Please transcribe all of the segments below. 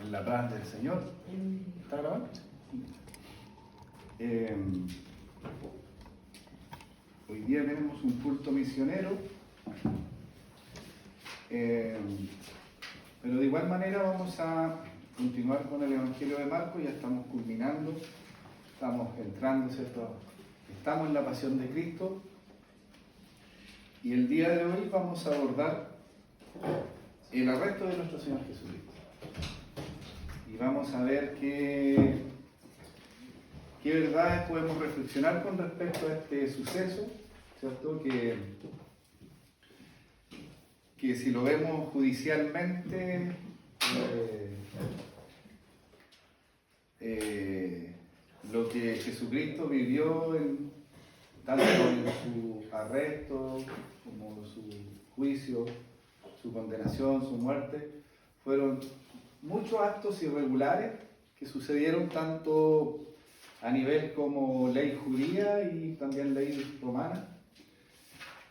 en la paz del Señor. ¿Está grabando? Hoy día tenemos un culto misionero, pero de igual manera vamos a continuar con el Evangelio de Marcos. Ya estamos culminando, estamos entrando, ¿cierto? Estamos en la pasión de Cristo y el día de hoy vamos a abordar el arresto de nuestro Señor Jesucristo. Y vamos a ver qué verdades podemos reflexionar con respecto a este suceso, ¿cierto? Que si lo vemos judicialmente, lo que Jesucristo vivió tanto en su arresto como su juicio, su condenación, su muerte, fueron muchos actos irregulares que sucedieron tanto a nivel como ley judía y también ley romana.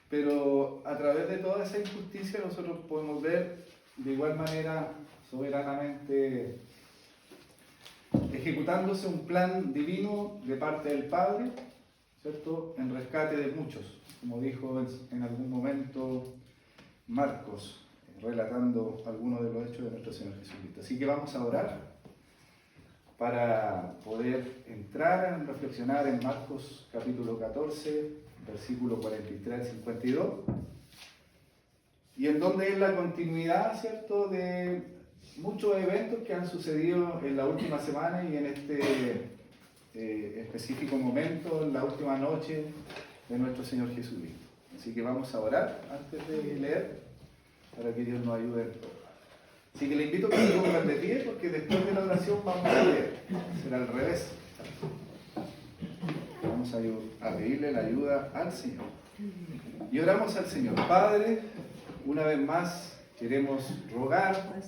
Pero a través de toda esa injusticia nosotros podemos ver de igual manera soberanamente ejecutándose un plan divino de parte del Padre, ¿cierto?, en rescate de muchos, como dijo en algún momento Marcos, relatando algunos de los hechos de nuestro Señor Jesucristo. Así que vamos a orar para poder entrar a reflexionar en Marcos capítulo 14, versículo 43 al 52, y en donde es la continuidad, ¿cierto?, de muchos eventos que han sucedido en la última semana y en este específico momento, en la última noche de nuestro Señor Jesucristo. Así que vamos a orar antes de leer, para que Dios nos ayude en todo. Así que le invito a que se pongan de pie, porque después de la oración vamos a leer. Será al revés. Vamos a pedirle la ayuda al Señor. Y oramos al Señor. Padre, una vez más queremos rogar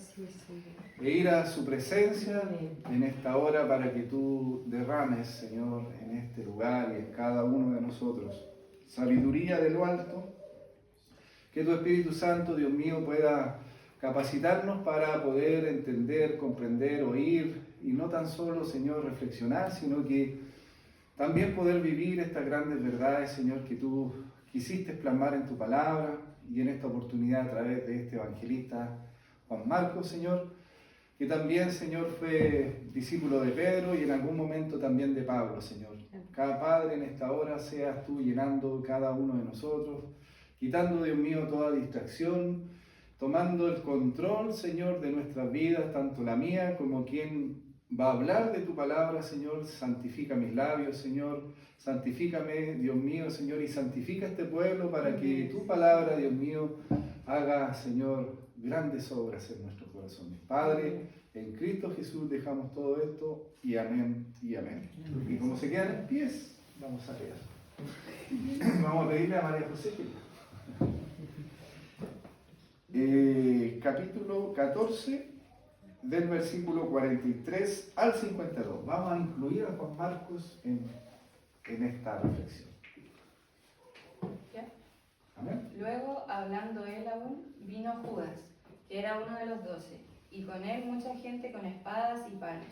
e ir a su presencia en esta hora para que tú derrames, Señor, en este lugar y en cada uno de nosotros sabiduría de lo alto. Que tu Espíritu Santo, Dios mío, pueda capacitarnos para poder entender, comprender, oír y no tan solo, Señor, reflexionar, sino que también poder vivir estas grandes verdades, Señor, que tú quisiste plasmar en tu palabra y en esta oportunidad a través de este evangelista Juan Marcos, Señor, que también, Señor, fue discípulo de Pedro y en algún momento también de Pablo, Señor. Cada Padre en esta hora seas tú llenando cada uno de nosotros, quitando, Dios mío, toda distracción, tomando el control, Señor, de nuestras vidas, tanto la mía como quien va a hablar de tu palabra, Señor. Santifica mis labios, Señor. Santifícame, Dios mío, Señor, y santifica este pueblo para que tu palabra, Dios mío, haga, Señor, grandes obras en nuestros corazones. Padre, en Cristo Jesús dejamos todo esto y amén y amén. Y como se quedan en pies, vamos a leer. Vamos a pedirle a María José capítulo 14 del versículo 43 al 52. Vamos a incluir a Juan Marcos en esta reflexión. ¿Ya? Amén. Luego, hablando él aún, vino Judas, que era uno de los 12, y con él mucha gente con espadas y palos,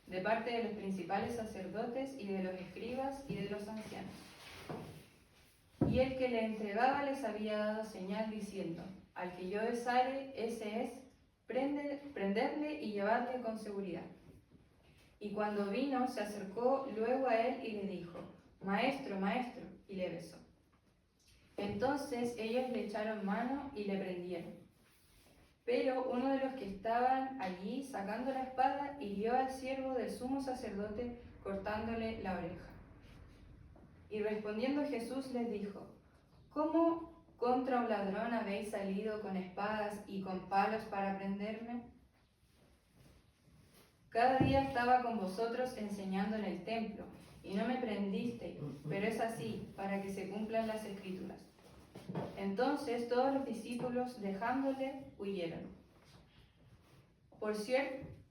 de parte de los principales sacerdotes y de los escribas y de los ancianos. Y el que le entregaba les había dado señal diciendo: al que yo besare, ese es, prenderle y llevarle con seguridad. Y cuando vino, se acercó luego a él y le dijo: Maestro, maestro, y le besó. Entonces ellos le echaron mano y le prendieron. Pero uno de los que estaban allí, sacando la espada, hirió al siervo del sumo sacerdote, cortándole la oreja. Y respondiendo Jesús les dijo: ¿cómo contra un ladrón habéis salido con espadas y con palos para prenderme? Cada día estaba con vosotros enseñando en el templo, y no me prendisteis, pero es así, para que se cumplan las Escrituras. Entonces todos los discípulos, dejándole, huyeron.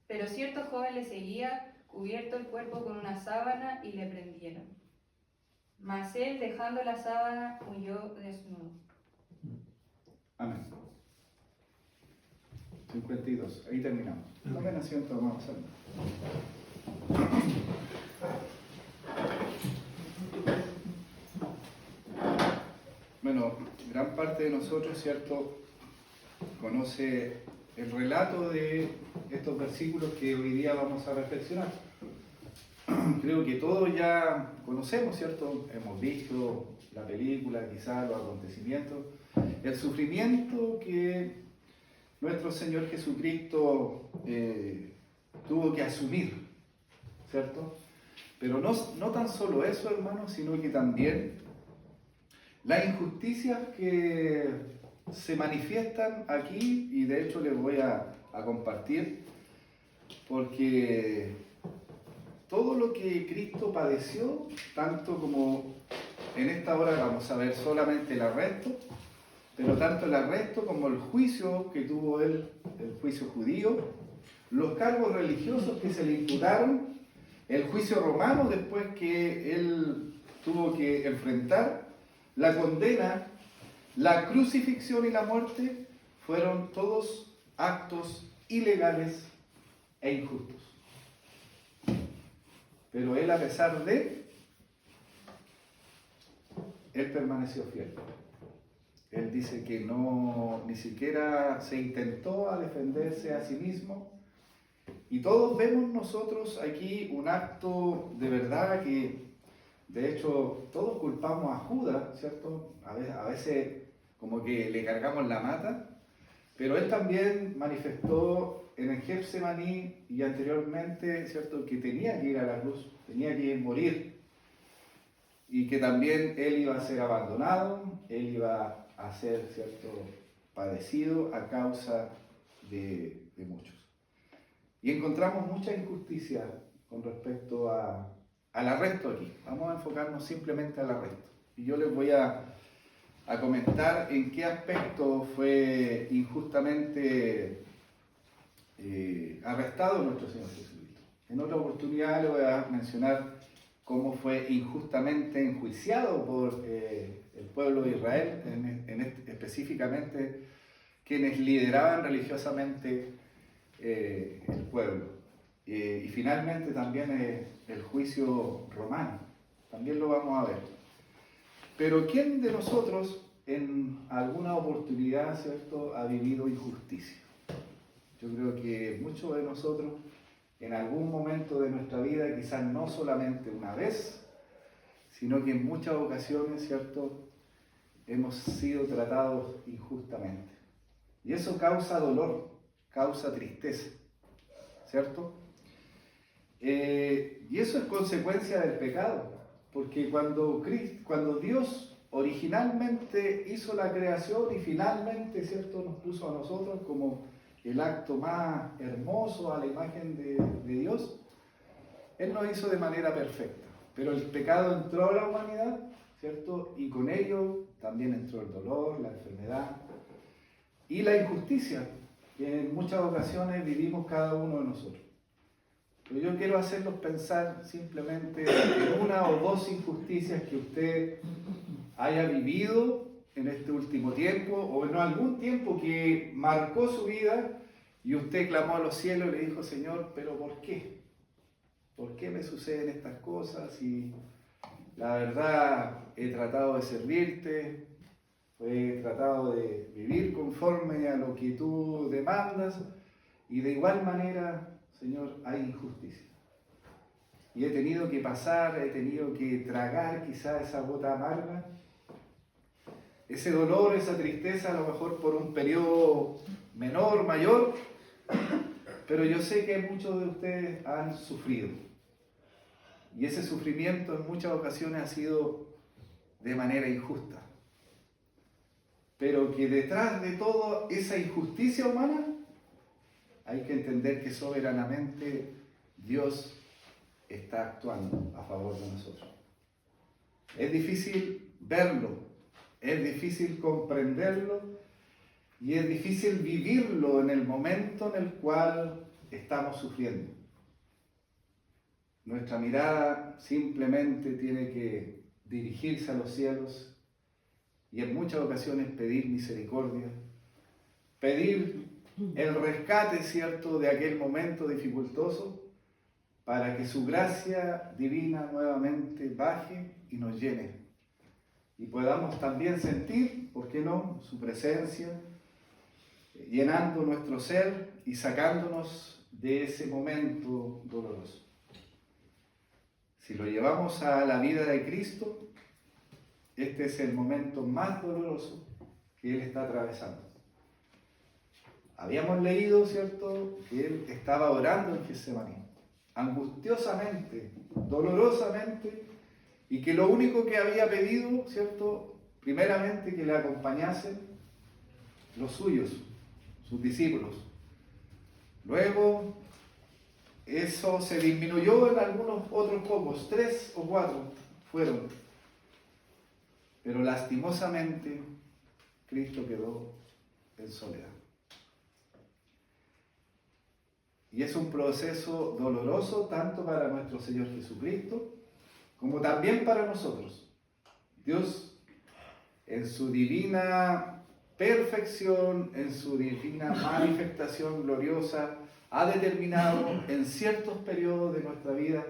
Pero cierto joven le seguía, cubierto el cuerpo con una sábana, y le prendieron. Mas él, dejando la sábana, huyó desnudo. Amén. 52, ahí terminamos. Tomen asiento, vamos a hacerlo. Bueno, gran parte de nosotros, ¿cierto?, conoce el relato de estos versículos que hoy día vamos a reflexionar. Creo que todos ya conocemos, ¿cierto? Hemos visto la película, quizás los acontecimientos, el sufrimiento que nuestro Señor Jesucristo tuvo que asumir, ¿cierto? Pero no tan solo eso, hermanos, sino que también las injusticias que se manifiestan aquí, y de hecho les voy a compartir, porque todo lo que Cristo padeció, tanto como en esta hora vamos a ver solamente el arresto, pero tanto el arresto como el juicio que tuvo él, el juicio judío, los cargos religiosos que se le imputaron, el juicio romano después que él tuvo que enfrentar, la condena, la crucifixión y la muerte, fueron todos actos ilegales e injustos. Pero él, a pesar de, él permaneció fiel. Él dice que no, ni siquiera se intentó a defenderse a sí mismo. Y todos vemos nosotros aquí un acto de verdad que, de hecho, todos culpamos a Judas, ¿cierto? A veces como que le cargamos la mata, pero él también manifestó en el Getsemaní y anteriormente, ¿cierto?, que tenía que ir a la cruz, tenía que morir, y que también él iba a ser abandonado, él iba a ser, ¿cierto?, padecido a causa de muchos. Y encontramos mucha injusticia con respecto al arresto aquí. Vamos a enfocarnos simplemente al arresto. Y yo les voy a comentar en qué aspecto fue injustamente arrestado nuestro Señor Jesucristo. En otra oportunidad le voy a mencionar cómo fue injustamente enjuiciado por el pueblo de Israel, específicamente quienes lideraban religiosamente el pueblo. Y finalmente también el juicio romano, también lo vamos a ver. Pero ¿quién de nosotros en alguna oportunidad, ¿cierto?, ha vivido injusticia? Yo creo que muchos de nosotros en algún momento de nuestra vida, quizás no solamente una vez, sino que en muchas ocasiones, ¿cierto?, hemos sido tratados injustamente. Y eso causa dolor, causa tristeza, ¿cierto? Y eso es consecuencia del pecado, porque cuando Dios originalmente hizo la creación y finalmente, ¿cierto?, nos puso a nosotros como el acto más hermoso a la imagen de Dios, Él nos hizo de manera perfecta, pero el pecado entró a la humanidad, ¿cierto?, y con ello también entró el dolor, la enfermedad y la injusticia que en muchas ocasiones vivimos cada uno de nosotros. Pero yo quiero hacerlos pensar simplemente en una o dos injusticias que usted haya vivido en este último tiempo o en algún tiempo que marcó su vida y usted clamó a los cielos y le dijo: Señor, ¿pero por qué? ¿Por qué me suceden estas cosas? Y la verdad, he tratado de servirte, he tratado de vivir conforme a lo que tú demandas, y de igual manera, Señor, hay injusticia. Y he tenido que pasar, he tenido que tragar quizá esa gota amarga, ese dolor, esa tristeza, a lo mejor por un periodo menor, mayor, pero yo sé que muchos de ustedes han sufrido. Y ese sufrimiento en muchas ocasiones ha sido de manera injusta. Pero que detrás de toda esa injusticia humana hay que entender que soberanamente Dios está actuando a favor de nosotros. Es difícil verlo, es difícil comprenderlo y es difícil vivirlo en el momento en el cual estamos sufriendo. Nuestra mirada simplemente tiene que dirigirse a los cielos y en muchas ocasiones pedir misericordia, pedir el rescate, ¿cierto?, de aquel momento dificultoso, para que su gracia divina nuevamente baje y nos llene. Y podamos también sentir, ¿por qué no?, su presencia, llenando nuestro ser y sacándonos de ese momento doloroso. Si lo llevamos a la vida de Cristo, este es el momento más doloroso que Él está atravesando. Habíamos leído, ¿cierto?, que Él estaba orando en Getsemaní, angustiosamente, dolorosamente, y que lo único que había pedido, ¿cierto?, primeramente que le acompañasen los suyos, sus discípulos. Luego, eso se disminuyó en algunos otros pocos, 3 o 4 fueron. Pero lastimosamente, Cristo quedó en soledad. Y es un proceso doloroso tanto para nuestro Señor Jesucristo como también para nosotros. Dios, en su divina perfección, en su divina manifestación gloriosa, ha determinado en ciertos periodos de nuestra vida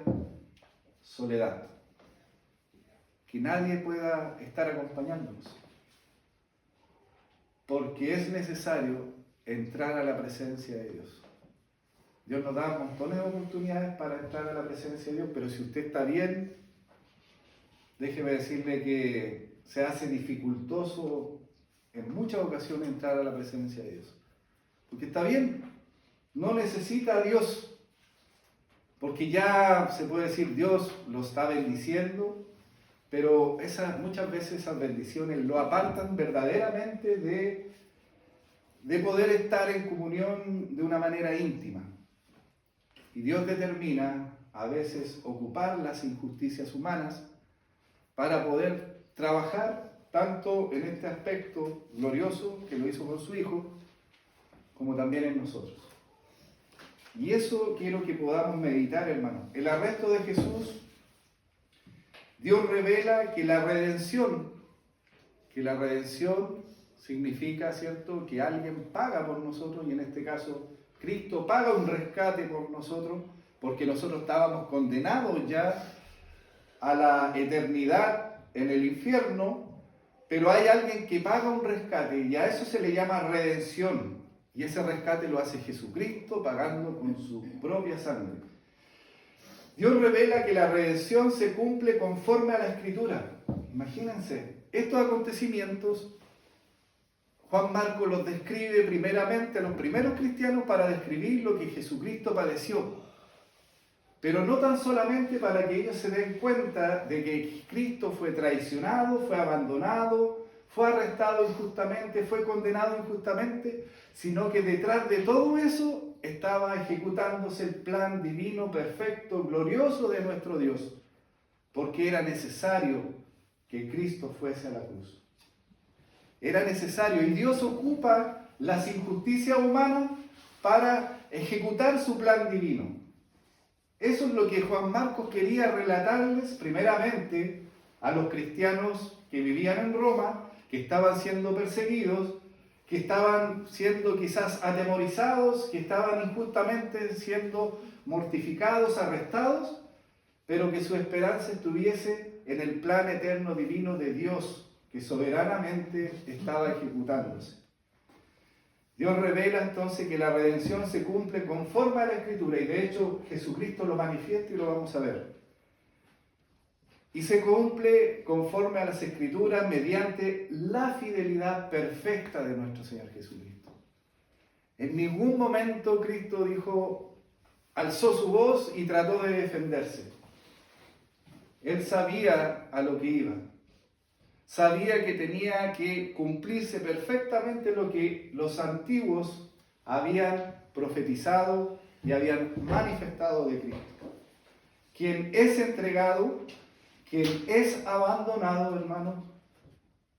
soledad. Que nadie pueda estar acompañándonos. Porque es necesario entrar a la presencia de Dios. Dios nos da montones de oportunidades para entrar a la presencia de Dios, pero si usted está bien, déjeme decirle que se hace dificultoso en muchas ocasiones entrar a la presencia de Dios. Porque está bien, no necesita a Dios, porque ya se puede decir Dios lo está bendiciendo, pero muchas veces esas bendiciones lo apartan verdaderamente de poder estar en comunión de una manera íntima. Y Dios determina a veces ocupar las injusticias humanas para poder trabajar tanto en este aspecto glorioso que lo hizo con su Hijo, como también en nosotros. Y eso quiero que podamos meditar, hermano. El arresto de Jesús, Dios revela que la redención significa, ¿cierto?, que alguien paga por nosotros, y en este caso Cristo paga un rescate por nosotros, porque nosotros estábamos condenados ya a la eternidad en el infierno, pero hay alguien que paga un rescate, y a eso se le llama redención, y ese rescate lo hace Jesucristo pagando con su propia sangre. Dios revela que la redención se cumple conforme a la Escritura. Imagínense, estos acontecimientos Juan Marcos los describe primeramente a los primeros cristianos para describir lo que Jesucristo padeció. Pero no tan solamente para que ellos se den cuenta de que Cristo fue traicionado, fue abandonado, fue arrestado injustamente, fue condenado injustamente, sino que detrás de todo eso estaba ejecutándose el plan divino, perfecto, glorioso de nuestro Dios, porque era necesario que Cristo fuese a la cruz. Era necesario, y Dios ocupa las injusticias humanas para ejecutar su plan divino. Eso es lo que Juan Marcos quería relatarles primeramente a los cristianos que vivían en Roma, que estaban siendo perseguidos, que estaban siendo quizás atemorizados, que estaban injustamente siendo mortificados, arrestados, pero que su esperanza estuviese en el plan eterno divino de Dios, que soberanamente estaba ejecutándose. Dios revela entonces que la redención se cumple conforme a la Escritura, y de hecho Jesucristo lo manifiesta y lo vamos a ver. Y se cumple conforme a las Escrituras mediante la fidelidad perfecta de nuestro Señor Jesucristo. En ningún momento Cristo alzó su voz y trató de defenderse. Él sabía a lo que iba. Sabía que tenía que cumplirse perfectamente lo que los antiguos habían profetizado y habían manifestado de Cristo. Quien es entregado, quien es abandonado, hermanos,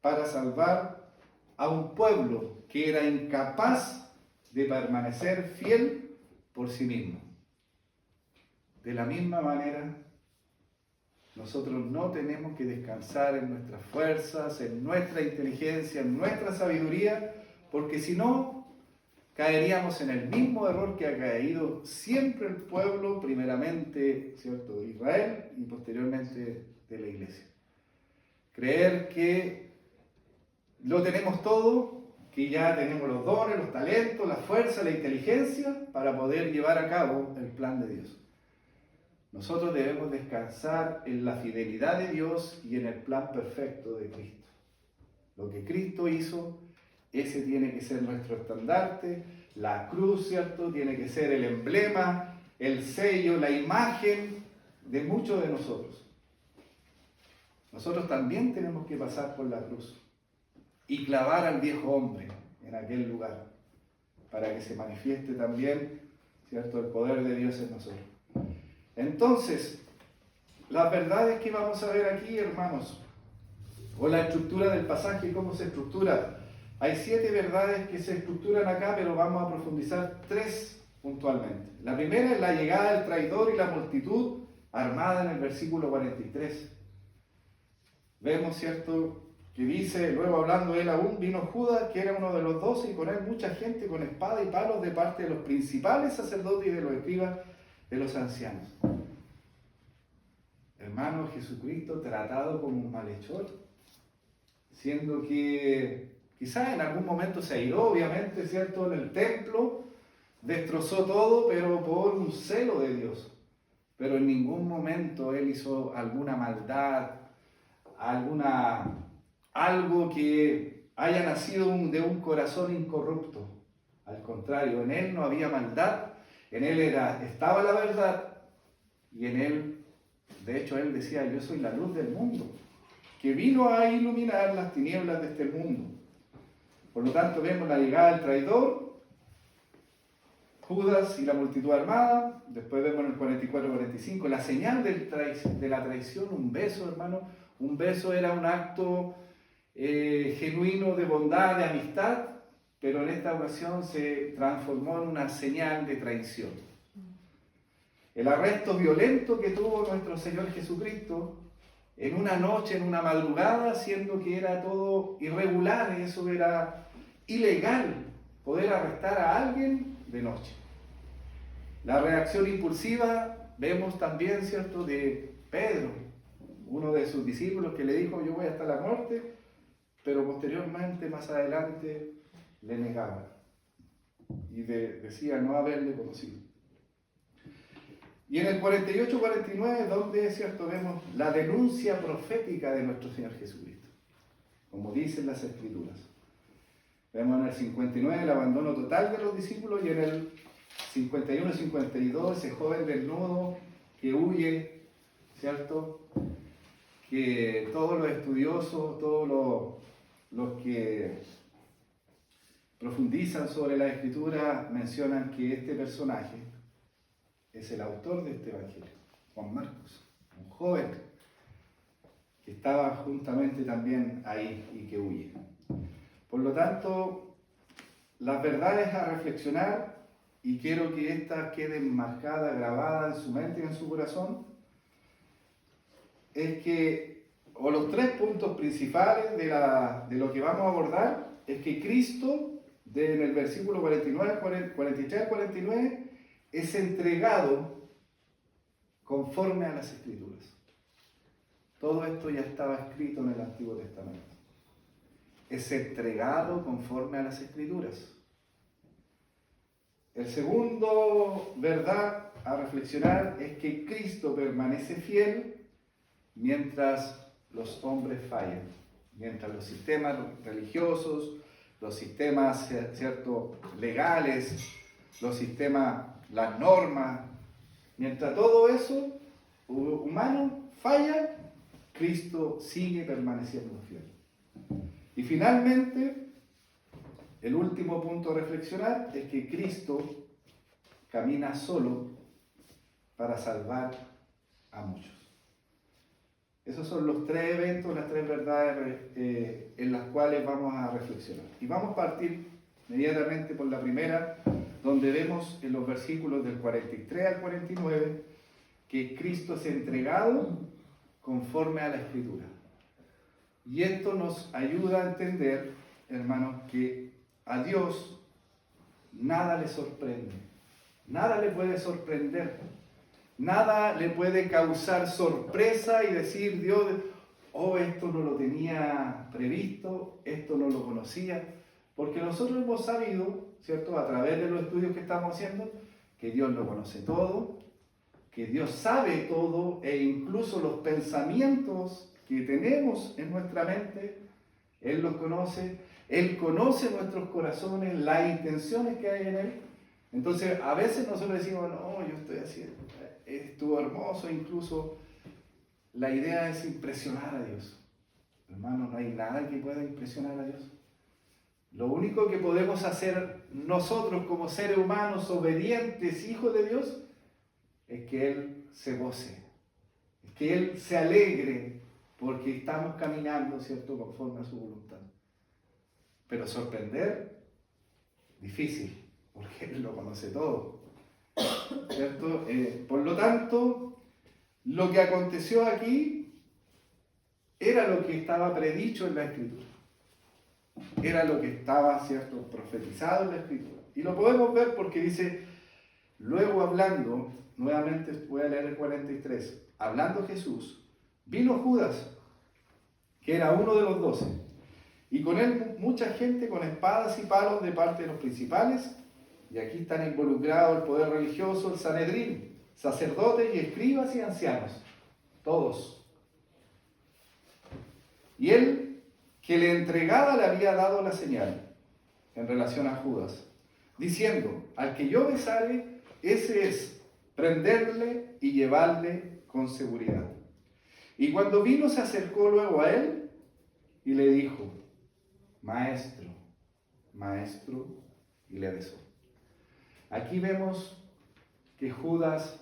para salvar a un pueblo que era incapaz de permanecer fiel por sí mismo. De la misma manera, nosotros no tenemos que descansar en nuestras fuerzas, en nuestra inteligencia, en nuestra sabiduría, porque si no, caeríamos en el mismo error que ha caído siempre el pueblo, primeramente, ¿cierto?, de Israel y posteriormente de la iglesia. Creer que lo tenemos todo, que ya tenemos los dones, los talentos, la fuerza, la inteligencia para poder llevar a cabo el plan de Dios. Nosotros debemos descansar en la fidelidad de Dios y en el plan perfecto de Cristo. Lo que Cristo hizo, ese tiene que ser nuestro estandarte. La cruz, ¿cierto?, tiene que ser el emblema, el sello, la imagen de muchos de nosotros. Nosotros también tenemos que pasar por la cruz y clavar al viejo hombre en aquel lugar para que se manifieste también, ¿cierto?, el poder de Dios en nosotros. Entonces, las verdades que vamos a ver aquí, hermanos, o la estructura del pasaje, cómo se estructura. Hay 7 verdades que se estructuran acá, pero vamos a profundizar 3 puntualmente. La primera es la llegada del traidor y la multitud armada en el versículo 43. Vemos, ¿cierto?, que dice, luego hablando él aún, vino Judas, que era uno de los 12, y con él mucha gente con espada y palos de parte de los principales sacerdotes y de los escribas de los ancianos. Hermano, Jesucristo tratado como un malhechor, siendo que quizás en algún momento se airó, obviamente, ¿cierto?, en el templo, destrozó todo, pero por un celo de Dios. Pero en ningún momento él hizo alguna maldad, algo que haya nacido de un corazón incorrupto. Al contrario, en él no había maldad, en él estaba la verdad, y en él, de hecho, él decía, yo soy la luz del mundo, que vino a iluminar las tinieblas de este mundo. Por lo tanto, vemos la llegada del traidor, Judas y la multitud armada. Después vemos en el 44-45 la señal de la traición, un beso, hermano. Un beso era un acto genuino de bondad, de amistad, pero en esta ocasión se transformó en una señal de traición. El arresto violento que tuvo nuestro Señor Jesucristo en una noche, en una madrugada, siendo que era todo irregular, eso era ilegal, poder arrestar a alguien de noche. La reacción impulsiva, vemos también, ¿cierto?, de Pedro, uno de sus discípulos, que le dijo, yo voy hasta la muerte, pero posteriormente, más adelante, le negaba y decía no haberle conocido. Y en el 48-49, donde, ¿cierto?, vemos la denuncia profética de nuestro Señor Jesucristo, como dicen las Escrituras. Vemos en el 59 el abandono total de los discípulos, y en el 51-52 ese joven desnudo que huye, ¿cierto?, que todos los estudiosos, todos los que profundizan sobre la Escritura mencionan que este personaje es el autor de este evangelio, Juan Marcos, un joven que estaba juntamente también ahí y que huye. Por lo tanto, las verdades a reflexionar, y quiero que estas queden marcadas, grabadas en su mente y en su corazón, es que, o los 3 puntos principales de lo que vamos a abordar, es que Cristo, en el versículo 43 al 49, es entregado conforme a las Escrituras. Todo esto ya estaba escrito en el Antiguo Testamento. Es entregado conforme a las Escrituras. El segundo verdad a reflexionar es que Cristo permanece fiel mientras los hombres fallan, mientras los sistemas religiosos, los sistemas, ¿cierto?, legales, los sistemas, las normas, mientras todo eso humano falla, Cristo sigue permaneciendo fiel. Y finalmente, el último punto a reflexionar es que Cristo camina solo para salvar a muchos. Esos son los 3 eventos, las 3 verdades en las cuales vamos a reflexionar. Y vamos a partir inmediatamente por la primera, donde vemos en los versículos del 43 al 49 que Cristo es entregado conforme a la Escritura. Y esto nos ayuda a entender, hermanos, que a Dios nada le sorprende. Nada le puede sorprender. Nada le puede causar sorpresa y decir, Dios, oh, esto no lo tenía previsto, esto no lo conocía. Porque nosotros hemos sabido, ¿cierto?, a través de los estudios que estamos haciendo, que Dios lo conoce todo, que Dios sabe todo, e incluso los pensamientos que tenemos en nuestra mente, Él los conoce. Él conoce nuestros corazones, las intenciones que hay en Él. Entonces, a veces nosotros decimos, no, yo estoy haciendo, estuvo hermoso, incluso la idea es impresionar a Dios. Hermanos, no hay nada que pueda impresionar a Dios. Lo único que podemos hacer nosotros como seres humanos obedientes, hijos de Dios, es que Él se goce, es que Él se alegre, porque estamos caminando, ¿cierto?, conforme a su voluntad. Pero sorprender, difícil, porque Él lo conoce todo, ¿cierto? Por lo tanto, lo que aconteció aquí era lo que estaba predicho en la Escritura. Era lo que estaba, ¿cierto?, profetizado en la Escritura. Y lo podemos ver porque dice, luego hablando, nuevamente voy a leer el 43, hablando Jesús, vino Judas, que era uno de los 12, y con él mucha gente con espadas y palos de parte de los principales, y aquí están involucrados el poder religioso, el Sanedrín, sacerdotes y escribas y ancianos, todos. Y él, que le entregaba, le había dado la señal en relación a Judas, diciendo, al que yo besare, ese es, prenderle y llevarle con seguridad. Y cuando vino se acercó luego a él y le dijo, maestro, maestro, y le besó. Aquí vemos que Judas,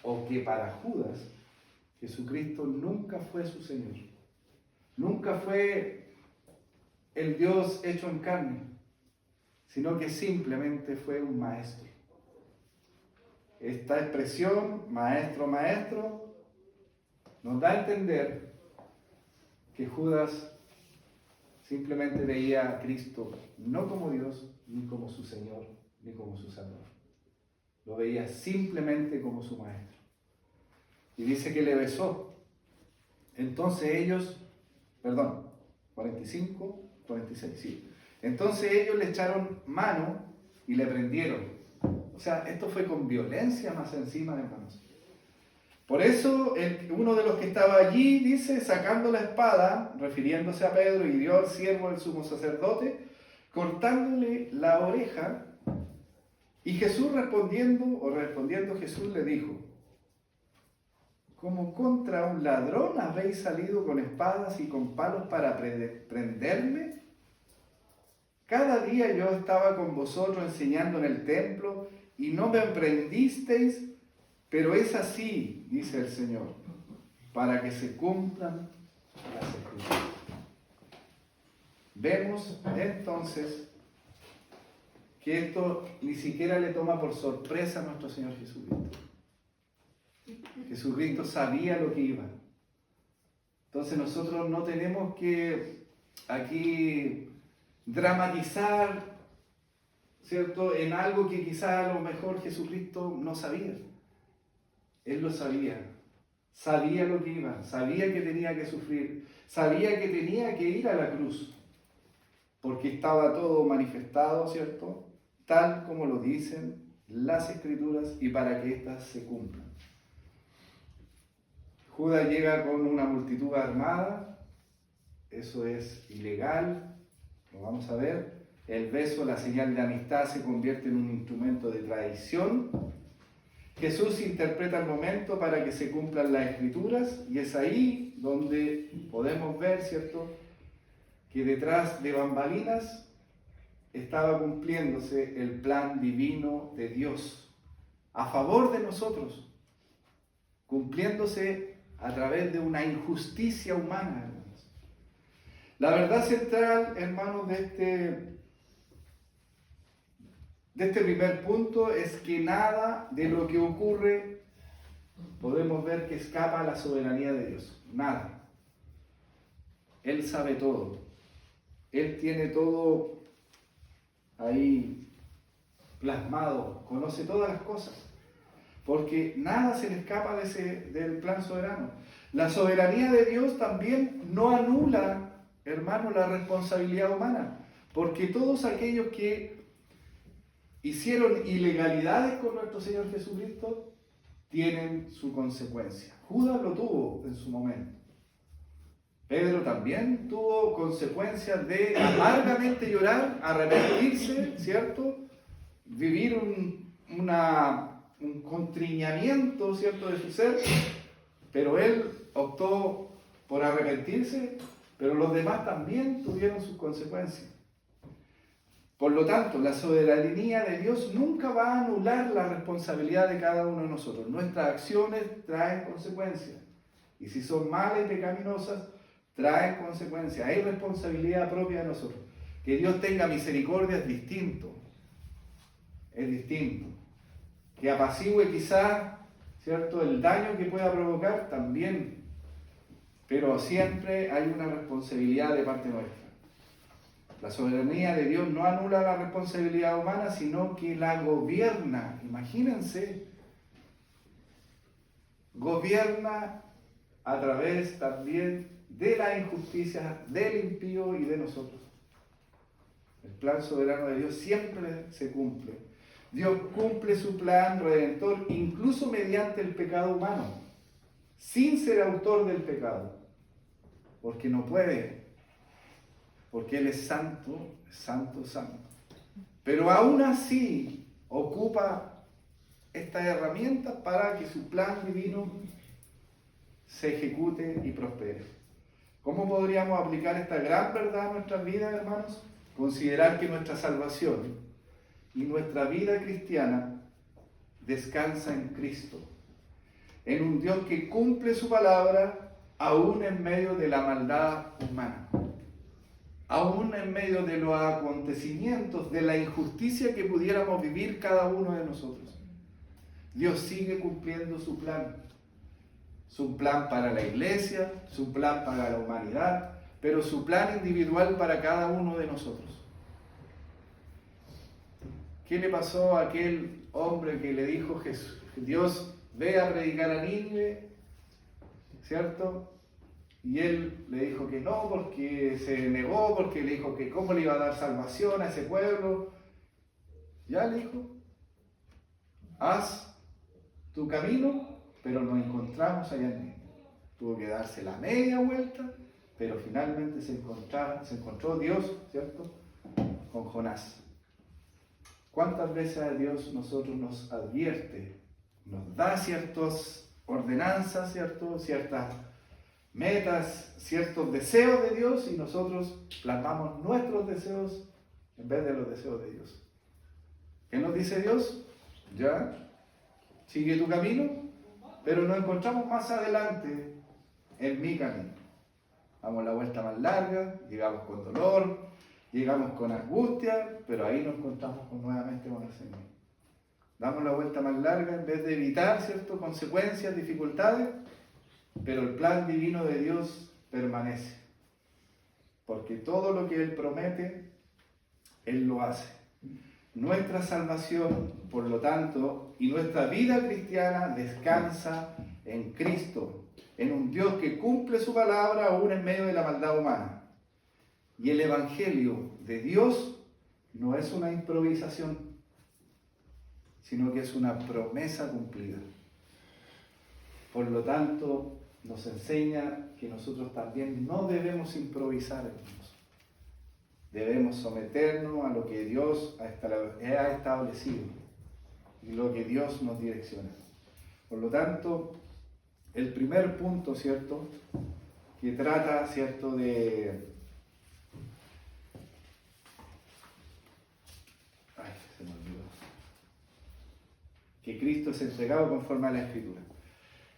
o que para Judas, Jesucristo nunca fue su Señor. Nunca fue el Dios hecho en carne, sino que simplemente fue un maestro. Esta expresión, maestro, maestro, nos da a entender que Judas simplemente veía a Cristo no como Dios, ni como su Señor, ni como su Salvador. Lo veía simplemente como su maestro. Y dice que le besó. Entonces ellos, 45, 46, sí. Entonces ellos le echaron mano y le prendieron. O sea, esto fue con violencia más encima, hermanos. Por eso, uno de los que estaba allí, dice, sacando la espada, refiriéndose a Pedro, hirió al siervo del sumo sacerdote, cortándole la oreja, y Jesús respondiendo Jesús le dijo, como contra un ladrón habéis salido con espadas y con palos para prenderme. Cada día yo estaba con vosotros enseñando en el templo y no me prendisteis, pero es así, dice el Señor, para que se cumplan las Escrituras. Vemos entonces que esto ni siquiera le toma por sorpresa a nuestro Señor Jesucristo. Jesucristo sabía lo que iba. Entonces nosotros no tenemos que aquí dramatizar, ¿cierto?, en algo que quizá a lo mejor Jesucristo no sabía. Él lo sabía. Sabía lo que iba. Sabía que tenía que sufrir. Sabía que tenía que ir a la cruz. Porque estaba todo manifestado, ¿cierto?, tal como lo dicen las Escrituras y para que éstas se cumplan. Judas llega con una multitud armada, eso es ilegal, lo vamos a ver. El beso, la señal de amistad, se convierte en un instrumento de traición. Jesús interpreta el momento para que se cumplan las Escrituras y es ahí donde podemos ver, ¿cierto?, que detrás de bambalinas estaba cumpliéndose el plan divino de Dios a favor de nosotros, cumpliéndose a través de una injusticia humana, hermanos. La verdad central, hermanos, de este primer punto es que nada de lo que ocurre podemos ver que escapa a la soberanía de Dios. Nada. Él sabe todo. Él tiene todo ahí plasmado, conoce todas las cosas, porque nada se le escapa del plan soberano. La soberanía de Dios también no anula, hermano, la responsabilidad humana, porque todos aquellos que hicieron ilegalidades con nuestro Señor Jesucristo tienen su consecuencia. Judas lo tuvo en su momento. Pedro también tuvo consecuencias de amargamente llorar, arrepentirse, ¿cierto? Vivir un contriñamiento, ¿cierto?, de su ser, pero él optó por arrepentirse, pero los demás también tuvieron sus consecuencias. Por lo tanto, la soberanía de Dios nunca va a anular la responsabilidad de cada uno de nosotros. Nuestras acciones traen consecuencias, y si son malas y pecaminosas, traen consecuencias. Hay responsabilidad propia de nosotros. Que Dios tenga misericordia es distinto. Es distinto. Que apacigüe quizás, ¿cierto?, el daño que pueda provocar también. Pero siempre hay una responsabilidad de parte nuestra. La soberanía de Dios no anula la responsabilidad humana, sino que la gobierna. Imagínense. Gobierna a través también de la injusticia del impío y de nosotros. El plan soberano de Dios siempre se cumple. Dios cumple su plan redentor incluso mediante el pecado humano, sin ser autor del pecado, porque no puede, porque Él es santo, santo, santo. Pero aún así ocupa estas herramientas para que su plan divino se ejecute y prospere. ¿Cómo podríamos aplicar esta gran verdad a nuestras vidas, hermanos? Considerar que nuestra salvación y nuestra vida cristiana descansa en Cristo, en un Dios que cumple su palabra aún en medio de la maldad humana, aún en medio de los acontecimientos, de la injusticia que pudiéramos vivir cada uno de nosotros. Dios sigue cumpliendo su plan para la iglesia, su plan para la humanidad, pero su plan individual para cada uno de nosotros. ¿Qué le pasó a aquel hombre que le dijo Dios, ve a predicar a Nínive, ¿cierto? Y él le dijo que no, porque se negó, porque le dijo que cómo le iba a dar salvación a ese pueblo. Ya le dijo, haz tu camino, pero nos encontramos allá en Nínive. Tuvo que darse la media vuelta, pero finalmente se encontró Dios, ¿cierto?, con Jonás. ¿Cuántas veces Dios nosotros nos advierte, nos da ciertas ordenanzas, ¿cierto?, ciertas metas, ciertos deseos de Dios, y nosotros plasmamos nuestros deseos en vez de los deseos de Dios? ¿Qué nos dice Dios? Ya, sigue tu camino, pero nos encontramos más adelante en mi camino. Damos la vuelta más larga, llegamos con dolor, llegamos con angustia, pero ahí nos encontramos nuevamente con el Señor. Damos la vuelta más larga en vez de evitar, ¿cierto?, consecuencias, dificultades, pero el plan divino de Dios permanece. Porque todo lo que Él promete, Él lo hace. Nuestra salvación, por lo tanto, y nuestra vida cristiana descansa en Cristo, en un Dios que cumple su palabra aún en medio de la maldad humana. Y el Evangelio de Dios no es una improvisación, sino que es una promesa cumplida. Por lo tanto, nos enseña que nosotros también no debemos improvisar, hermanos. Debemos someternos a lo que Dios ha establecido y lo que Dios nos direcciona. Por lo tanto, el primer punto, ¿cierto?, que trata, ¿cierto?, que Cristo es entregado conforme a la Escritura.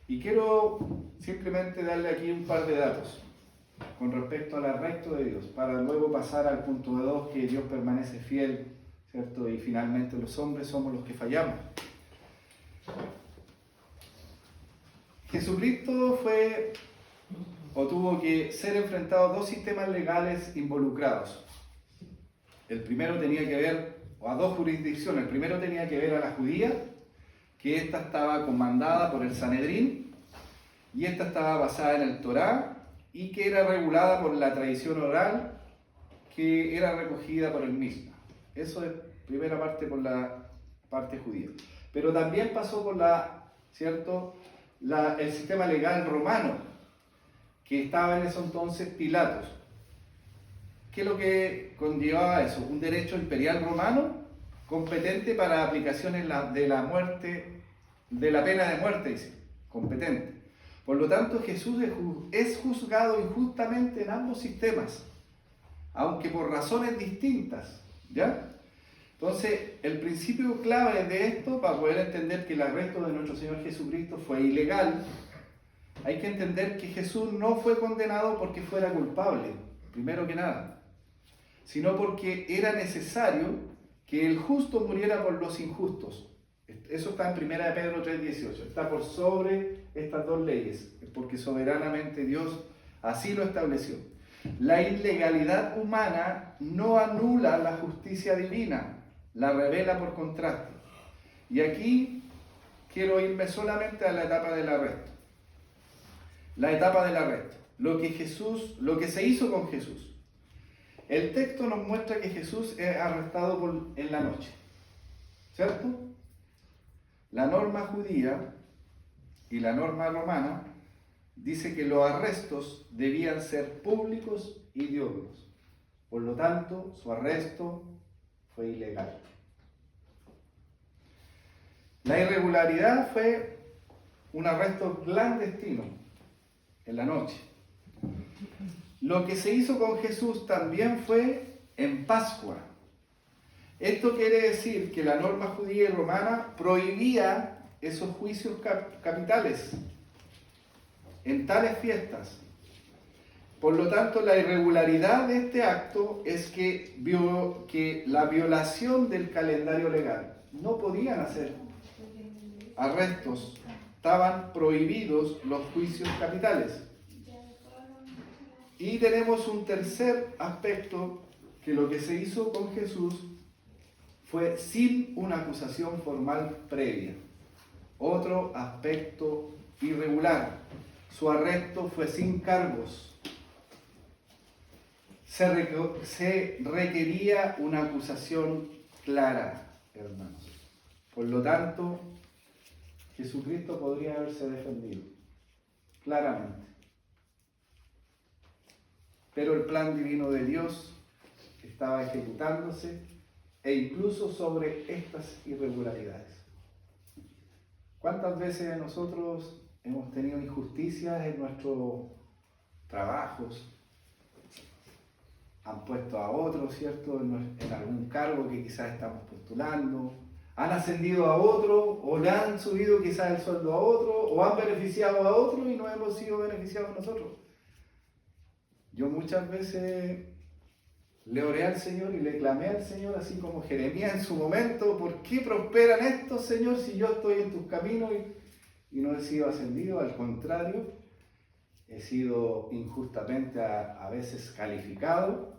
Y quiero simplemente darle aquí un par de datos con respecto al arresto de Dios, para luego pasar al punto 2, que Dios permanece fiel, ¿cierto? Y finalmente los hombres somos los que fallamos. Jesucristo tuvo que ser enfrentado a dos sistemas legales involucrados. El primero tenía que ver, o a dos jurisdicciones. El primero tenía que ver a la judía, que esta estaba comandada por el Sanedrín, y esta estaba basada en el Torá, y que era regulada por la tradición oral, que era recogida por el mismo. Eso es primera parte por la parte judía. Pero también pasó por el sistema legal romano, que estaba en ese entonces Pilatos. ¿Qué es lo que conllevaba eso? Un derecho imperial romano competente para aplicaciones de la muerte, de la pena de muerte, dice, competente. Por lo tanto, Jesús es juzgado injustamente en ambos sistemas, aunque por razones distintas, ¿ya? Entonces, el principio clave de esto, para poder entender que el arresto de nuestro Señor Jesucristo fue ilegal, hay que entender que Jesús no fue condenado porque fuera culpable, primero que nada, sino porque era necesario que el justo muriera por los injustos. Eso está en 1 Pedro 3:18, está por sobre estas dos leyes, porque soberanamente Dios así lo estableció. La ilegalidad humana no anula la justicia divina, la revela por contraste. Y aquí quiero irme solamente a la etapa del arresto. La etapa del arresto, lo que se hizo con Jesús. El texto nos muestra que Jesús es arrestado en la noche, ¿cierto? La norma judía y la norma romana dice que los arrestos debían ser públicos y diurnos. Por lo tanto, su arresto fue ilegal. La irregularidad fue un arresto clandestino en la noche. Lo que se hizo con Jesús también fue en Pascua. Esto quiere decir que la norma judía y romana prohibía esos juicios capitales en tales fiestas. Por lo tanto, la irregularidad de este acto es que la violación del calendario legal. No podían hacer arrestos, estaban prohibidos los juicios capitales. Y tenemos un tercer aspecto, que lo que se hizo con Jesús fue sin una acusación formal previa. Otro aspecto irregular, su arresto fue sin cargos. Se requería una acusación clara, hermanos. Por lo tanto, Jesucristo podría haberse defendido, claramente. Pero el plan divino de Dios estaba ejecutándose, e incluso sobre estas irregularidades. ¿Cuántas veces nosotros hemos tenido injusticias en nuestros trabajos? Han puesto a otros, ¿cierto?, en algún cargo que quizás estamos postulando. Han ascendido a otro, o le han subido quizás el sueldo a otro, o han beneficiado a otro y no hemos sido beneficiados nosotros. Yo muchas veces le oré al Señor y le clamé al Señor, así como Jeremías en su momento: ¿por qué prosperan estos, Señor, si yo estoy en tus caminos y no he sido ascendido? Al contrario, he sido injustamente a veces calificado,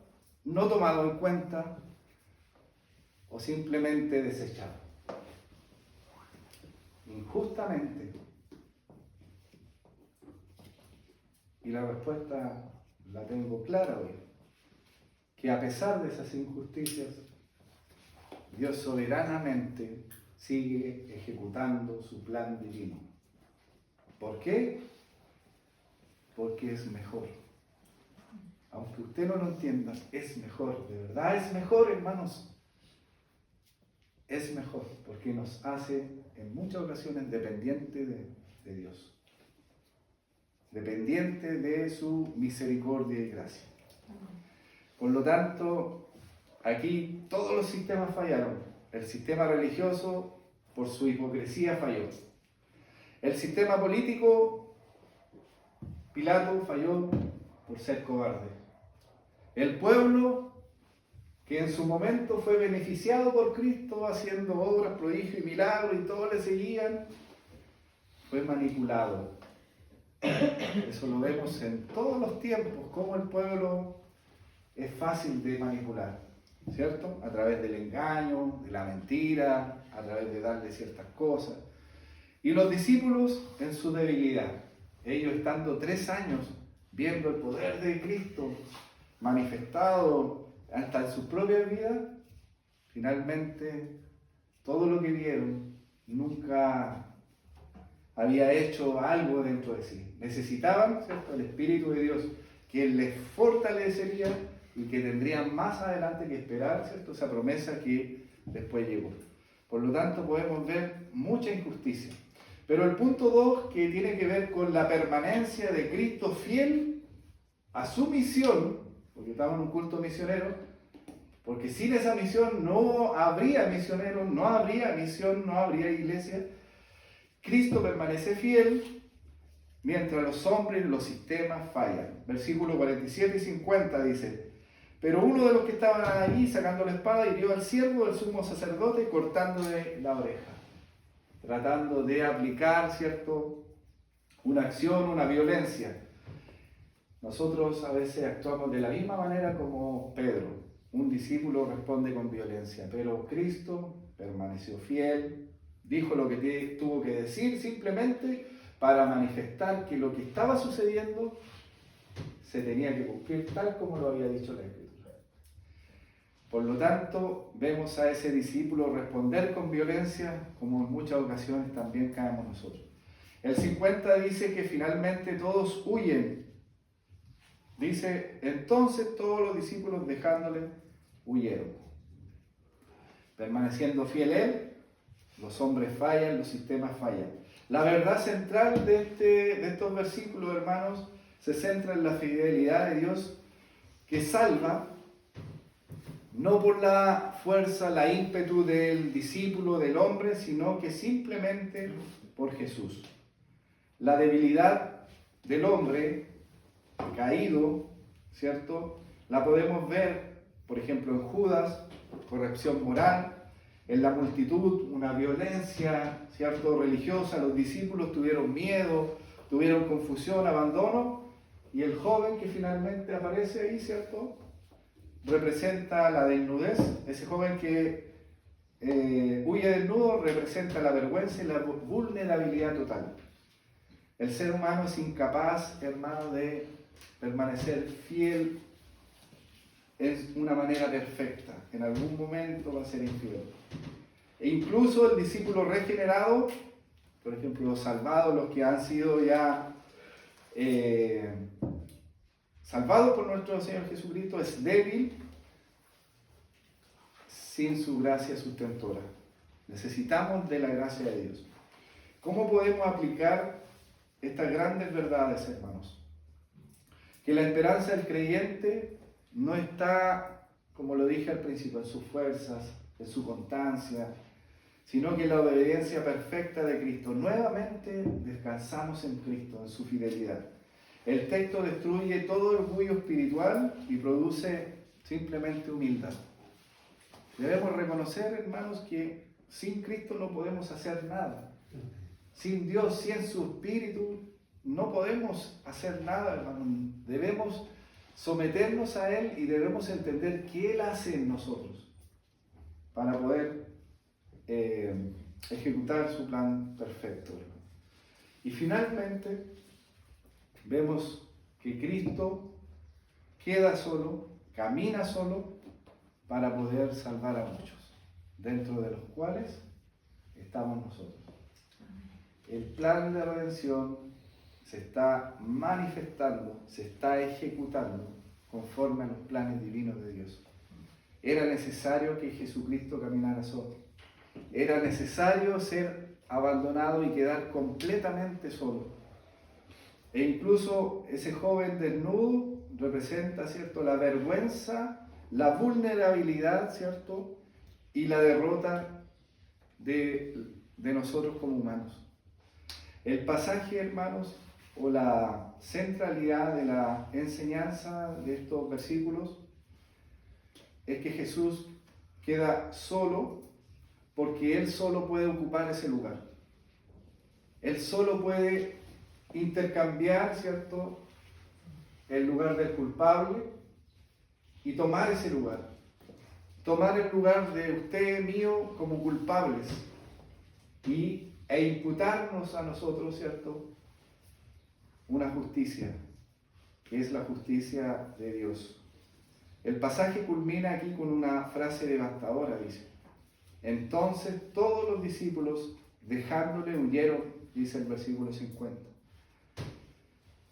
no tomado en cuenta o simplemente desechado. Injustamente. Y la respuesta la tengo clara hoy. Que a pesar de esas injusticias, Dios soberanamente sigue ejecutando su plan divino. ¿Por qué? Porque es mejor. Aunque usted no lo entienda, es mejor. De verdad es mejor, hermanos. Es mejor, porque nos hace en muchas ocasiones dependientes de Dios. Dependiente de su misericordia y gracia. Por lo tanto, aquí todos los sistemas fallaron. El sistema religioso, por su hipocresía, falló. El sistema político, Pilato falló por ser cobarde. El pueblo, que en su momento fue beneficiado por Cristo, haciendo obras, prodigios y milagros, y todos le seguían, fue manipulado. Eso lo vemos en todos los tiempos, cómo el pueblo es fácil de manipular. ¿cierto? A través del engaño, de la mentira, a través de darle ciertas cosas. Y los discípulos en su debilidad, ellos estando 3 años viendo el poder de Cristo manifestado hasta en sus propias vidas, finalmente todo lo que vieron nunca había hecho algo dentro de sí. Necesitaban, ¿cierto?, el Espíritu de Dios que les fortalecería y que tendrían más adelante que esperar, ¿cierto?, esa promesa que después llegó. Por lo tanto, podemos ver mucha injusticia. Pero el punto 2, que tiene que ver con la permanencia de Cristo fiel a su misión, porque estamos en un culto misionero, porque sin esa misión no habría misioneros, no habría misión, no habría iglesia. Cristo permanece fiel mientras los hombres, los sistemas fallan. Versículos 47 y 50 dice: pero uno de los que estaban allí sacando la espada hirió al siervo del sumo sacerdote cortándole la oreja, tratando de aplicar, ¿cierto?, una acción, una violencia. Nosotros a veces actuamos de la misma manera como Pedro. Un discípulo responde con violencia, pero Cristo permaneció fiel, dijo lo que tuvo que decir simplemente para manifestar que lo que estaba sucediendo se tenía que cumplir tal como lo había dicho la Escritura. Por lo tanto, vemos a ese discípulo responder con violencia, como en muchas ocasiones también caemos nosotros. El 50 dice que finalmente todos huyen. Dice, entonces todos los discípulos dejándole, huyeron. Permaneciendo fiel él, los hombres fallan, los sistemas fallan. La verdad central de estos versículos, hermanos, se centra en la fidelidad de Dios que salva, no por la fuerza, la ímpetu del discípulo, del hombre, sino que simplemente por Jesús. La debilidad del hombre caído, ¿cierto?, la podemos ver, por ejemplo, en Judas, corrección moral, en la multitud, una violencia, ¿cierto?, religiosa. Los discípulos tuvieron miedo, tuvieron confusión, abandono, y el joven que finalmente aparece ahí, ¿cierto?, representa la desnudez. Ese joven que huye desnudo representa la vergüenza y la vulnerabilidad total. El ser humano es incapaz, hermano, de permanecer fiel es una manera perfecta. En algún momento va a ser infiel. E incluso el discípulo regenerado, por ejemplo, los salvados, los que han sido ya salvados por nuestro Señor Jesucristo, es débil sin su gracia sustentora. Necesitamos de la gracia de Dios. ¿Cómo podemos aplicar estas grandes verdades, hermanos? Que la esperanza del creyente no está, como lo dije al principio, en sus fuerzas, en su constancia, sino que en la obediencia perfecta de Cristo. Nuevamente descansamos en Cristo, en su fidelidad. El texto destruye todo orgullo espiritual y produce simplemente humildad. Debemos reconocer, hermanos, que sin Cristo no podemos hacer nada. Sin Dios, sin su Espíritu, no podemos hacer nada, hermanos. Debemos someternos a Él y debemos entender qué Él hace en nosotros para poder ejecutar su plan perfecto. Y finalmente vemos que Cristo queda solo, camina solo para poder salvar a muchos, dentro de los cuales estamos nosotros. El plan de redención se está manifestando, se está ejecutando conforme a los planes divinos de Dios. Era necesario que Jesucristo caminara solo. Era necesario ser abandonado y quedar completamente solo. E incluso ese joven desnudo representa, ¿cierto?, la vergüenza, la vulnerabilidad, ¿cierto?, y la derrota de nosotros como humanos. El pasaje, hermanos, o la centralidad de la enseñanza de estos versículos es que Jesús queda solo porque Él solo puede ocupar ese lugar. Él solo puede intercambiar, ¿cierto?, el lugar del culpable y tomar ese lugar. tomar el lugar de usted y mío como culpables e imputarnos a nosotros, ¿cierto?, una justicia, que es la justicia de Dios. El pasaje culmina aquí con una frase devastadora, dice: entonces todos los discípulos, dejándole, huyeron, dice el versículo 50.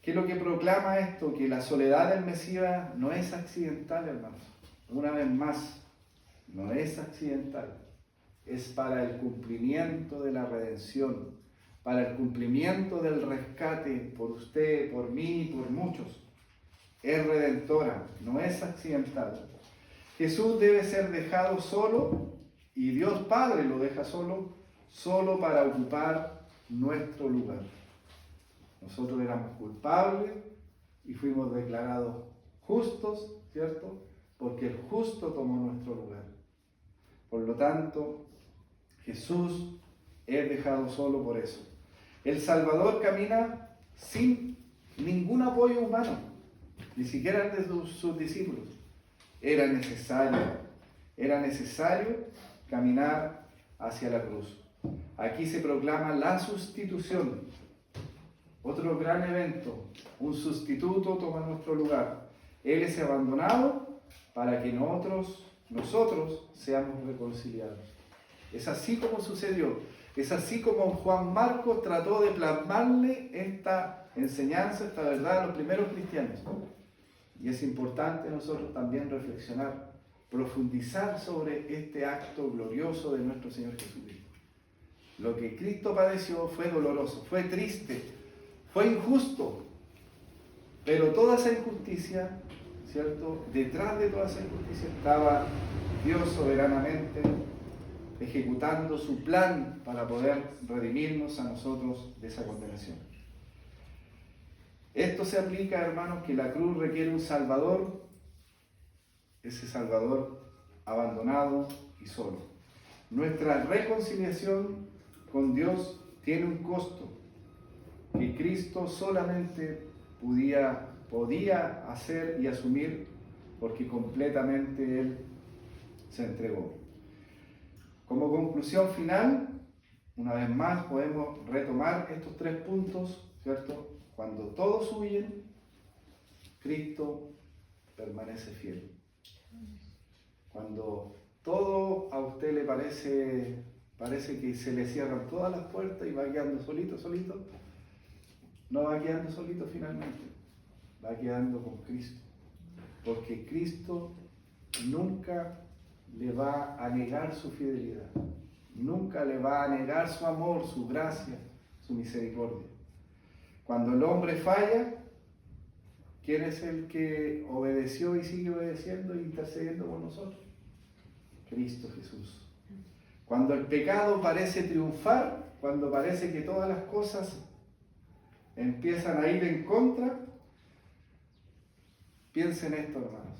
¿Qué es lo que proclama esto? Que la soledad del Mesías no es accidental, hermanos. Una vez más, no es accidental. Es para el cumplimiento de la redención, para el cumplimiento del rescate por usted, por mí y por muchos. Es redentora, no es accidental. Jesús debe ser dejado solo, y Dios Padre lo deja solo para ocupar nuestro lugar. Nosotros éramos culpables y fuimos declarados justos, ¿cierto? Porque el justo tomó nuestro lugar. Por lo tanto, Jesús es dejado solo por eso. El Salvador camina sin ningún apoyo humano, ni siquiera de sus discípulos. Era necesario caminar hacia la cruz. Aquí se proclama la sustitución. Otro gran evento, un sustituto toma nuestro lugar. Él es abandonado para que nosotros seamos reconciliados. Es así como sucedió. Es así como Juan Marcos trató de plasmarle esta enseñanza, esta verdad a los primeros cristianos. Y es importante nosotros también reflexionar, profundizar sobre este acto glorioso de nuestro Señor Jesucristo. Lo que Cristo padeció fue doloroso, fue triste, fue injusto, pero toda esa injusticia, ¿cierto? Detrás de toda esa injusticia estaba Dios soberanamente ejecutando su plan para poder redimirnos a nosotros de esa condenación. Esto se aplica, hermanos, que la cruz requiere un Salvador, ese Salvador abandonado y solo. Nuestra reconciliación con Dios tiene un costo que Cristo solamente podía hacer y asumir, porque completamente Él se entregó. Como conclusión final, una vez más podemos retomar estos 3 puntos, ¿cierto? Cuando todos huyen, Cristo permanece fiel. Cuando todo a usted le parece que se le cierran todas las puertas y va quedando solito, no va quedando solito finalmente, va quedando con Cristo. Porque Cristo nunca le va a negar su fidelidad, nunca le va a negar su amor, su gracia, su misericordia. Cuando el hombre falla, ¿quién es el que obedeció y sigue obedeciendo e intercediendo por nosotros? Cristo Jesús. Cuando el pecado parece triunfar, cuando parece que todas las cosas empiezan a ir en contra, piensen esto, hermanos,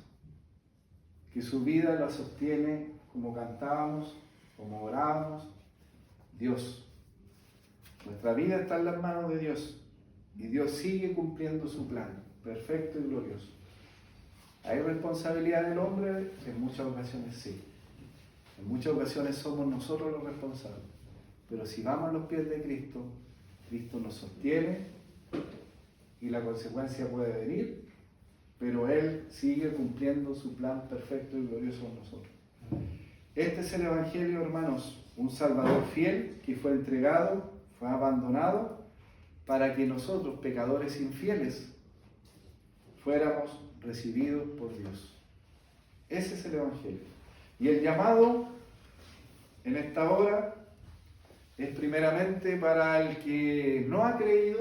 que su vida la sostiene, como cantábamos, como orábamos, Dios. Nuestra vida está en las manos de Dios y Dios sigue cumpliendo su plan, perfecto y glorioso. ¿Hay responsabilidad del hombre? En muchas ocasiones sí. En muchas ocasiones somos nosotros los responsables. Pero si vamos a los pies de Cristo, Cristo nos sostiene y la consecuencia puede venir, pero Él sigue cumpliendo su plan perfecto y glorioso en nosotros. Este es el Evangelio, hermanos, un Salvador fiel que fue entregado, fue abandonado, para que nosotros, pecadores infieles, fuéramos recibidos por Dios. Ese es el Evangelio. Y el llamado en esta hora es primeramente para el que no ha creído,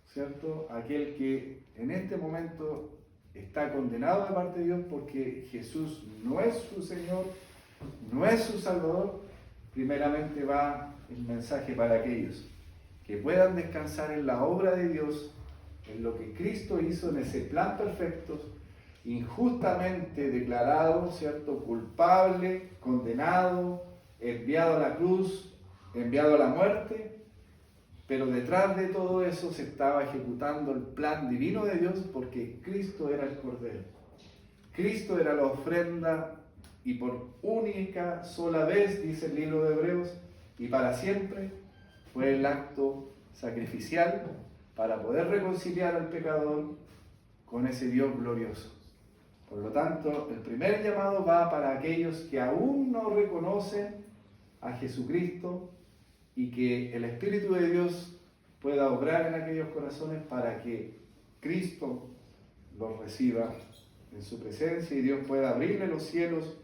¿cierto? Aquel que en este momento está condenado de parte de Dios porque Jesús no es su Señor, no es su Salvador. Primeramente va el mensaje para aquellos que puedan descansar en la obra de Dios, en lo que Cristo hizo en ese plan perfecto, injustamente declarado, ¿cierto? Culpable, condenado, enviado a la cruz, enviado a la muerte, pero detrás de todo eso se estaba ejecutando el plan divino de Dios porque Cristo era el Cordero. Cristo era la ofrenda y por única sola vez, dice el libro de Hebreos, y para siempre, fue el acto sacrificial para poder reconciliar al pecador con ese Dios glorioso. Por lo tanto, el primer llamado va para aquellos que aún no reconocen a Jesucristo y que el Espíritu de Dios pueda obrar en aquellos corazones para que Cristo los reciba en su presencia y Dios pueda abrirle los cielos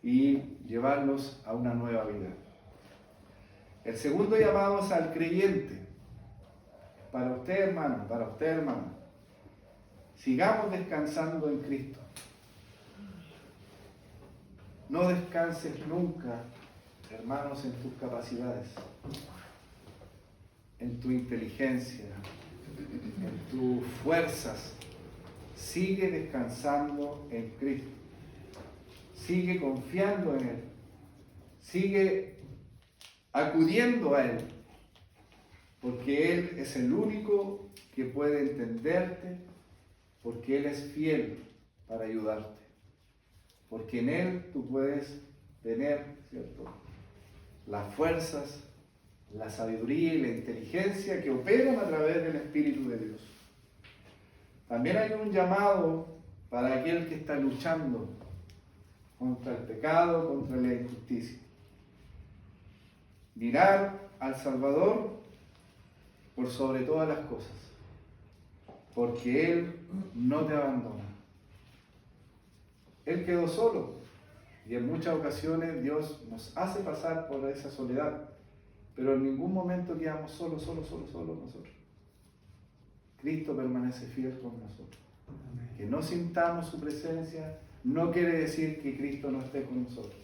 y llevarlos a una nueva vida. El segundo llamado es al creyente. Para usted, hermano, para usted, hermano. Sigamos descansando en Cristo. No descanses nunca, hermanos, en tus capacidades, en tu inteligencia, en tus fuerzas. Sigue descansando en Cristo. Sigue confiando en Él. Sigue acudiendo a Él. Porque Él es el único que puede entenderte. Porque Él es fiel para ayudarte. Porque en Él tú puedes tener, ¿cierto?, las fuerzas, la sabiduría y la inteligencia que operan a través del Espíritu de Dios. También hay un llamado para aquel que está luchando contra el pecado, contra la injusticia. Mirar al Salvador por sobre todas las cosas, porque Él no te abandona. Él quedó solo y en muchas ocasiones Dios nos hace pasar por esa soledad, pero en ningún momento quedamos solos nosotros. Cristo permanece fiel con nosotros. Que no sintamos su presencia no quiere decir que Cristo no esté con nosotros.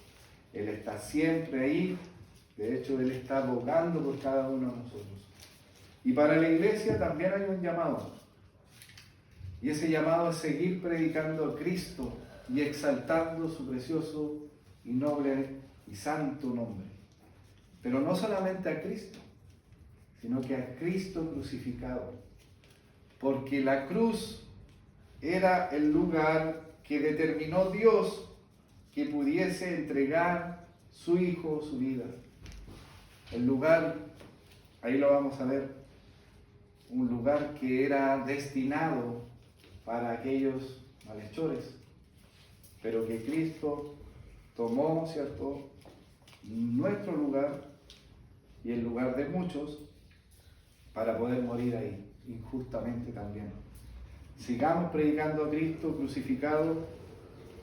Él está siempre ahí. De hecho, Él está abogando por cada uno de nosotros. Y para la iglesia también hay un llamado. Y ese llamado es seguir predicando a Cristo y exaltando su precioso y noble y santo nombre. Pero no solamente a Cristo, sino que a Cristo crucificado. Porque la cruz era el lugar que determinó Dios que pudiese entregar su Hijo, su vida. El lugar, ahí lo vamos a ver, un lugar que era destinado para aquellos malhechores, pero que Cristo tomó, ¿cierto?, nuestro lugar y el lugar de muchos para poder morir ahí, injustamente también. Sigamos predicando a Cristo crucificado,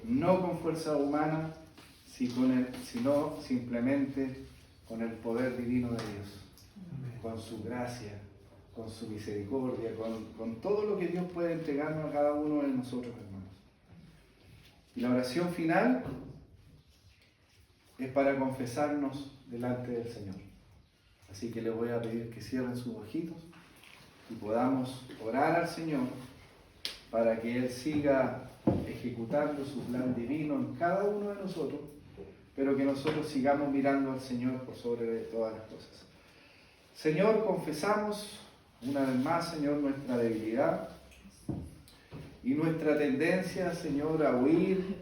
no con fuerza humana, sino simplemente con el poder divino de Dios, con su gracia, con su misericordia, con todo lo que Dios puede entregarnos a cada uno de nosotros, hermanos. Y la oración final es para confesarnos delante del Señor. Así que les voy a pedir que cierren sus ojitos y podamos orar al Señor para que Él siga ejecutando su plan divino en cada uno de nosotros, pero que nosotros sigamos mirando al Señor por sobre todas las cosas. Señor, confesamos una vez más, Señor, nuestra debilidad y nuestra tendencia, Señor, a huir,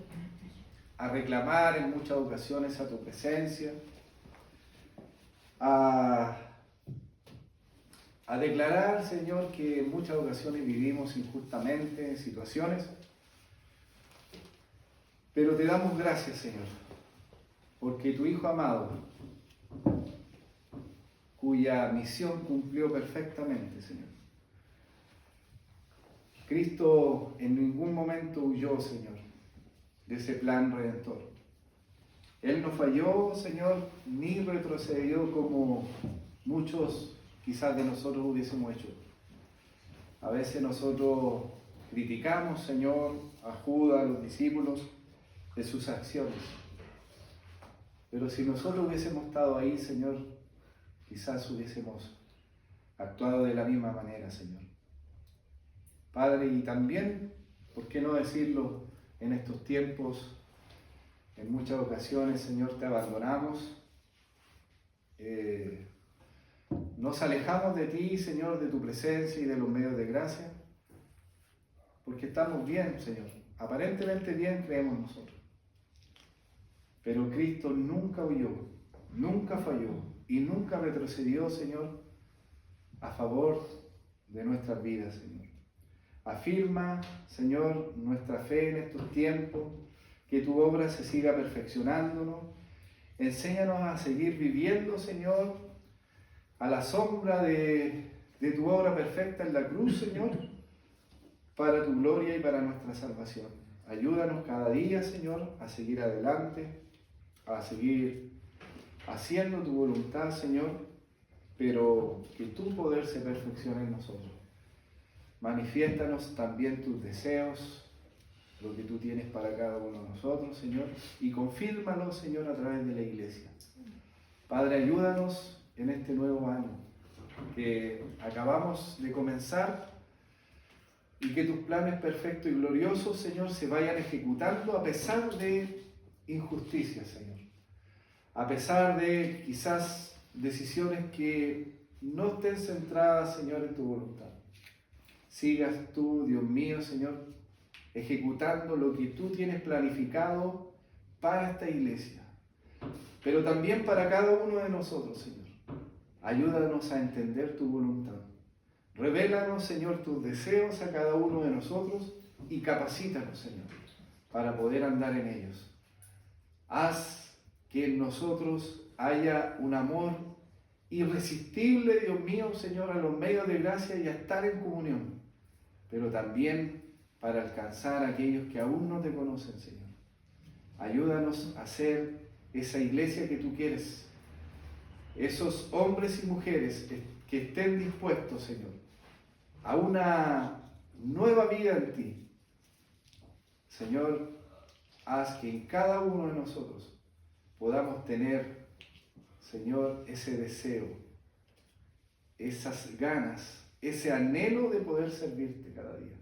a reclamar en muchas ocasiones a tu presencia, a declarar, Señor, que en muchas ocasiones vivimos injustamente en situaciones, pero te damos gracias, Señor, porque tu Hijo amado, cuya misión cumplió perfectamente, Señor. Cristo en ningún momento huyó, Señor, de ese plan redentor. Él no falló, Señor, ni retrocedió como muchos quizás de nosotros hubiésemos hecho. A veces nosotros criticamos, Señor, a Judas, a los discípulos, de sus acciones. Pero si nosotros hubiésemos estado ahí, Señor, quizás hubiésemos actuado de la misma manera, Señor. Padre, y también, ¿por qué no decirlo en estos tiempos? En muchas ocasiones, Señor, te abandonamos. Nos alejamos de ti, Señor, de tu presencia y de los medios de gracia, porque estamos bien, Señor. Aparentemente bien creemos nosotros. Pero Cristo nunca huyó, nunca falló y nunca retrocedió, Señor, a favor de nuestras vidas, Señor. Afirma, Señor, nuestra fe en estos tiempos, que tu obra se siga perfeccionándonos. Enséñanos a seguir viviendo, Señor, a la sombra de tu obra perfecta en la cruz, Señor, para tu gloria y para nuestra salvación. Ayúdanos cada día, Señor, a seguir adelante, a seguir haciendo tu voluntad, Señor, pero que tu poder se perfeccione en nosotros. Manifiéstanos también tus deseos, lo que tú tienes para cada uno de nosotros, Señor, y confírmalo, Señor, a través de la iglesia. Padre, ayúdanos en este nuevo año que acabamos de comenzar y que tus planes perfectos y gloriosos, Señor, se vayan ejecutando a pesar de injusticias, Señor. A pesar de quizás decisiones que no estén centradas, Señor, en tu voluntad. Sigas tú, Dios mío, Señor, ejecutando lo que tú tienes planificado para esta iglesia, pero también para cada uno de nosotros, Señor. Ayúdanos a entender tu voluntad. Revélanos, Señor, tus deseos a cada uno de nosotros y capacítanos, Señor, para poder andar en ellos. Haz que en nosotros haya un amor irresistible, Dios mío, Señor, a los medios de gracia y a estar en comunión, pero también para alcanzar a aquellos que aún no te conocen, Señor. Ayúdanos a ser esa iglesia que tú quieres, esos hombres y mujeres que estén dispuestos, Señor, a una nueva vida en ti. Señor, haz que en cada uno de nosotros podamos tener, Señor, ese deseo, esas ganas, ese anhelo de poder servirte cada día.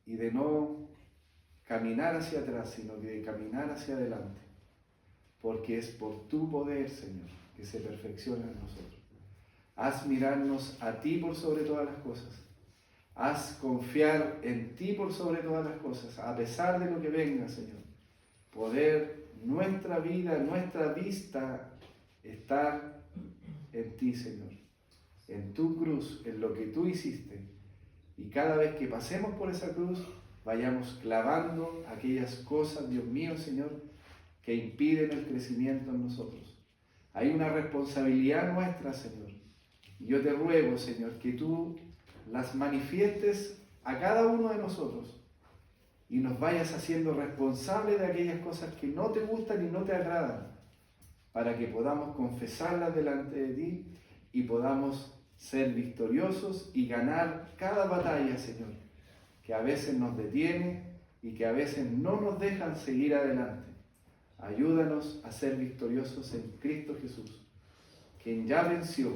Y de no caminar hacia atrás, sino que de caminar hacia adelante. Porque es por tu poder, Señor, que se perfecciona en nosotros. Haz mirarnos a ti por sobre todas las cosas. Haz confiar en ti por sobre todas las cosas, a pesar de lo que venga, Señor. Poder nuestra vida, nuestra vista, estar en ti, Señor. En tu cruz, en lo que tú hiciste. Y cada vez que pasemos por esa cruz, vayamos clavando aquellas cosas, Dios mío, Señor, que impiden el crecimiento en nosotros. Hay una responsabilidad nuestra, Señor. Y yo te ruego, Señor, que tú las manifiestes a cada uno de nosotros y nos vayas haciendo responsables de aquellas cosas que no te gustan y no te agradan, para que podamos confesarlas delante de ti y podamos ser victoriosos y ganar cada batalla, Señor, que a veces nos detiene y que a veces no nos dejan seguir adelante. Ayúdanos a ser victoriosos en Cristo Jesús, quien ya venció,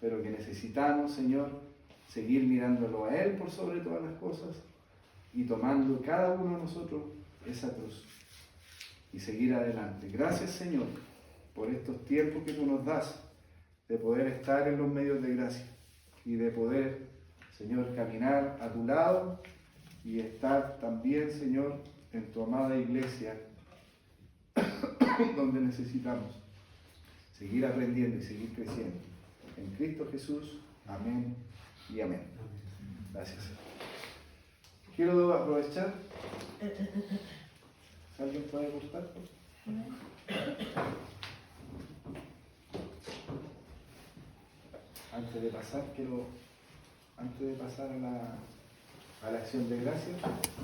pero que necesitamos, Señor, seguir mirándolo a Él por sobre todas las cosas y tomando cada uno de nosotros esa cruz y seguir adelante. Gracias, Señor, por estos tiempos que tú nos das de poder estar en los medios de gracia y de poder, Señor, caminar a tu lado y estar también, Señor, en tu amada iglesia, donde necesitamos seguir aprendiendo y seguir creciendo. En Cristo Jesús, amén y amén. Gracias. Quiero aprovechar. Si alguien puede cortar, antes de pasar a la acción de gracias.